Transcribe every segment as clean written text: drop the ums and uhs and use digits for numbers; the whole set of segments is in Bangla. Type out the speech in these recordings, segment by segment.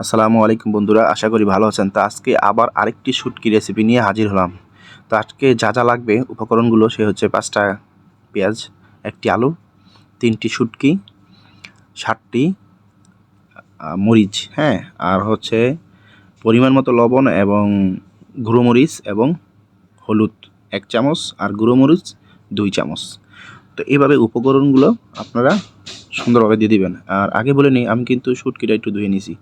আসসালামু আলাইকুম বন্ধুরা, আশা করি ভালো আছেন। তো আজকে আবার আরেকটি শুটকি রেসিপি নিয়ে হাজির হলাম। তো আজকে যা যা লাগবে উপকরণগুলো সে হচ্ছে 5টা পেঁয়াজ, 1টি আলু, 3টি শুটকি, 7টি মরিচ, হ্যাঁ, আর হচ্ছে পরিমাণ মতো লবণ এবং গুঁড়ো মরিচ এবং হলুদ 1 চামচ আর গুঁড়ো মরিচ 2 চামচ। তো এইভাবে উপকরণগুলো আপনারা সুন্দরভাবে দিয়ে দিবেন। আর আগে বলে নিই, আমি কিন্তু শুটকিটা একটু ধুয়ে নিছি।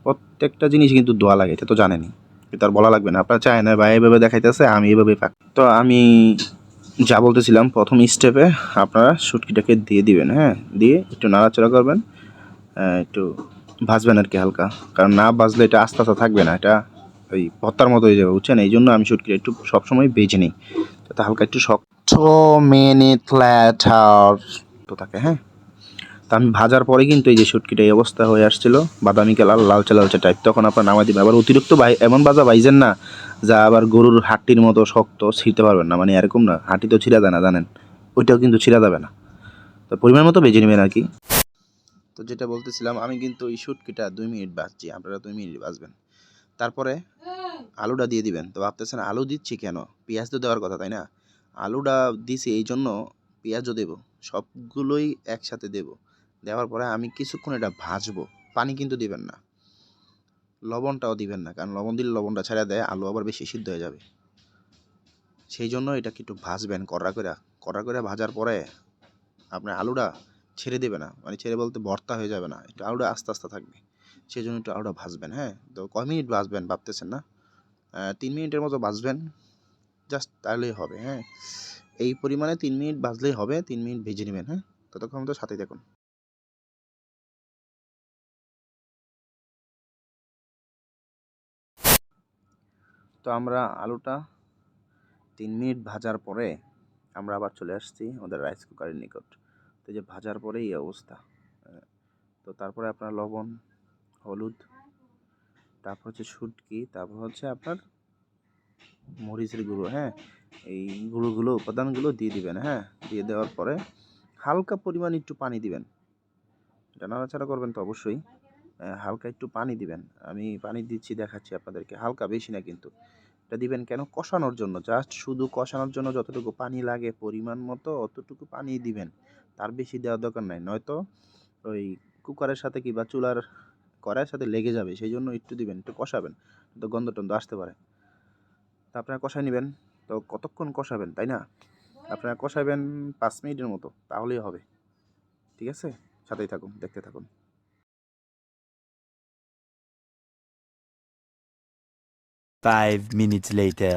প্রত্যেকটা জিনিস কিন্তু ধোয়া লাগে, এটা তো জানেনই, এটা আর বলা লাগবে না। আপনারা চায় না বা এইভাবে দেখাইতেছে, আমি এইভাবে পাক। তো আমি যা বলতেছিলাম, প্রথম স্টেপে আপনারা শুটকিটাকে দিয়ে দিবেন, হ্যাঁ, দিয়ে একটু নাড়াচাড়া করবেন, একটু ভাজবেন আর কি হালকা, কারণ না ভাজলে এটা আস্তে আস্তে থাকবে না, এটা ওই ভর্তার মতো হয়ে যাবে, বুঝছেন? এই জন্য আমি শুটকিটা একটু সবসময় ভেজে নিই, যাতে হালকা একটু শক্ত মিনিট লেটার তো থাকে, হ্যাঁ। তা আমি ভাজার পরে কিন্তু এই যে শুটকিটা এই অবস্থা হয়ে আসছিল, বাদামি কালার, লালচে লালচে টাইপ, তখন আপনার নামাই দিবেন। আবার অতিরিক্ত এমন ভাজা ভাইজেন না যা আবার গরুর হাড্ডির মতো শক্ত, ছিঁড়তে পারবেন না, মানে এরকম না, হাঁটি তো ছিঁড়া যায় না জানেন, ওইটাও কিন্তু ছিঁড়া যাবে না। তো পরিমাণ মতো ভেজে নেবেন আর কি। তো যেটা বলতেছিলাম, আমি কিন্তু এই শুটকিটা 2 মিনিট ভাজছি, আপনারা 2 মিনিট ভাজবেন। তারপরে আলুটা দিয়ে দিবেন। তো ভাবতেছেন আলু দিচ্ছি কেন, পেঁয়াজ তো দেওয়ার কথা, তাই না? আলুটা দিছি এই জন্য, পেঁয়াজও দেবো, সবগুলোই একসাথে দেবো। দেওয়ার পরে আমি কিছুক্ষণ এটা ভাজবো। পানি কিন্তু দিবেন না, লবণটাও দিবেন না, কারণ লবণ দিলে লবণটা ছেড়ে দেয়, আলু আবার বেশি সিদ্ধ হয়ে যাবে। সেই জন্য এটাকে একটু ভাজবেন কড়া করে ভাজার পরে আপনার আলুটা ছেড়ে দেবে না, মানে ছেড়ে বলতে ভর্তা হয়ে যাবে না, একটু আলুটা আস্তে আস্তে থাকবে। সেই জন্য একটু আলুটা ভাজবেন, হ্যাঁ। তো কয় মিনিট ভাজবেন ভাবতেছেন না? 3 মিনিটের মতো ভাজবেন, জাস্ট তাহলেই হবে, হ্যাঁ। এই পরিমাণে 3 মিনিট ভাজলেই হবে, 3 মিনিট ভেজে নেবেন, হ্যাঁ। ততক্ষণ তো সাথেই থাকুন। তো আমরা আলুটা 3 মিনিট ভাজার পরে আমরা আবার চলে আসছি আমাদের রাইস কুকারের নিকট। তো যে ভাজার পরে এই অবস্থা। তো তারপরে আপনার লবণ, হলুদ, তারপর হচ্ছে শুটকি, তারপর হচ্ছে আপনার মরিচের গুঁড়ো, হ্যাঁ। এই গুঁড়োগুলো, উপাদানগুলো দিয়ে দিবেন, হ্যাঁ। দিয়ে দেওয়ার পরে হালকা পরিমাণ একটু পানি দিবেন। এটা নাড়াচাড়া করবেন তো অবশ্যই। হালকা একটু পানি দিবেন। আমি পানি দিচ্ছি, দেখাচ্ছি আপনাদেরকে, হালকা, বেশি না কিন্তু। এটা দিবেন কেন? কষানোর জন্য, জাস্ট শুধু কষানোর জন্য যতটুকু পানি লাগে পরিমাণ মতো অতটুকু পানি দিবেন, তার বেশি দেওয়ার দরকার নাই, নয়তো ওই কুকারের সাথে কি বা চুলার কড়াইয়ের সাথে লেগে যাবে। সেই জন্য একটু দিবেন, একটু কষাবেন, তো গন্ধ টন্ধ আসতে পারে। তা আপনারা কষাই নেবেন। তো কতক্ষণ কষাবেন, তাই না? আপনারা কষাবেন 5 মিনিটের মতো, তাহলেই হবে। ঠিক আছে, সাথেই থাকুন, দেখতে থাকুন। 5 minutes later.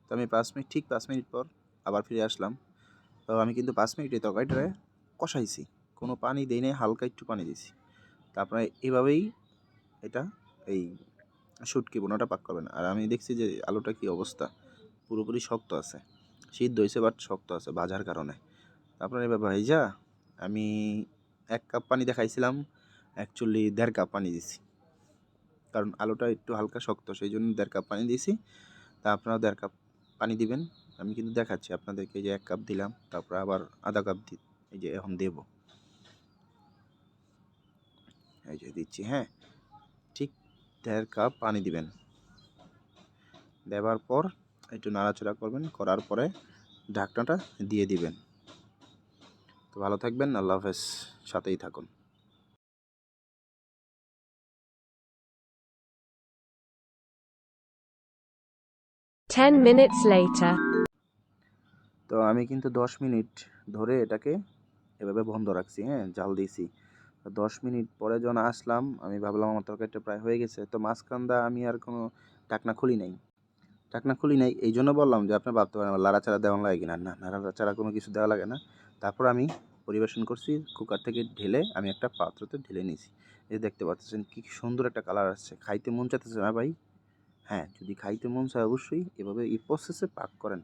তো আমি 5 মিনিট পর আবার ফিরে আসলাম। তো আমি কিন্তু 5 মিনিট এই তরকারিটারে কষাইছি, কোনো পানি দেই নাই, হালকা একটু পানি দিছি। তারপরে এভাবেই এটা এই শুটকি বোনাটা পাক করবেন। আর আমি দেখছি যে আলুটা কি অবস্থা, পুরোপুরি শক্ত আছে, সিদ্ধ হয়েছে বাট শক্ত আছে ভাজার কারণে। তারপরে এবার ভাইজা আমি 1 কাপ পানি দেখাইছিলাম, অ্যাকচুয়ালি 1.5 কাপ পানি দিছি, কারণ আলুটা একটু হালকা শক্ত, সেই জন্য 1.5 কাপ পানি দিয়েছি। তা আপনারাও 1.5 কাপ পানি দিবেন। আমি কিন্তু দেখাচ্ছি আপনাদেরকে, এই যে 1 কাপ দিলাম, তারপর আবার আধা কাপ এই যে এখন দেব, এই যে দিচ্ছি, হ্যাঁ। ঠিক 1.5 কাপ পানি দিবেন। দেওয়ার পর একটু নাড়াচাড়া করবেন, করার পরে ঢাকনাটা দিয়ে দিবেন। তো ভালো থাকবেন, আল্লাহ হাফেজ, সাথেই থাকুন। 10 minutes later. তো আমি কিন্তু 10 মিনিট ধরে এটাকে এভাবে বন্ধ রাখছি, হ্যাঁ, জাল দিয়েছি। 10 মিনিট পরে যখন আসলাম, আমি ভাবলাম আমার তরকারিটা প্রায় হয়ে গেছে। তো মাঝখান দিয়ে আমি আর কোনো ঢাকনা খুলি নাই, এই জন্য বললাম যে আপনি ভাবতে পারেন লাড়াচাড়া দেওয়া লাগে কিনা, না, নাড়াচাড়া কোনো কিছু দেওয়া লাগে না। তারপর আমি পরিবেশন করছি, কুকার থেকে ঢেলে আমি একটা পাত্রতে ঢেলে নিয়েছি। এই দেখতে পাচ্ছেন কি সুন্দর একটা কালার আসছে, খাইতে মন চাইতেছে না ভাই? হ্যাঁ, যদি খাইতে মন চায় অবশ্যই এভাবে এই প্রসেসে পাক করেন।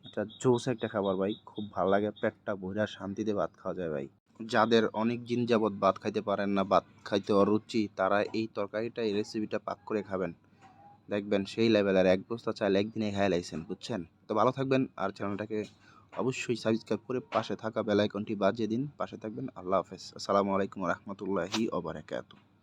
এটা জোস একটা খাবার ভাই, খুব ভালো লাগে, পেটটা ভইরা শান্তিতে ভাত খাওয়া যায় ভাই। যাদের অনেক দিন যাবৎ ভাত খাইতে পারেন না, ভাত খাইতে অরুচি, তারা এই তরকারিটা, এই রেসিপিটা পাক করে খাবেন, দেখবেন সেই লেভেলের, এক বস্তা চাল একদিনে খেয়ে লাইছেন, বুঝছেন? তো ভালো থাকবেন, আর চ্যানেলটাকে অবশ্যই সাবস্ক্রাইব করে পাশে থাকা বেল আইকনটি বাজিয়ে দিন, পাশে থাকবেন। আল্লাহ হাফেজ, আসসালামু আলাইকুম রহমতুল্লাহি ওয়া বারাকাতুহু।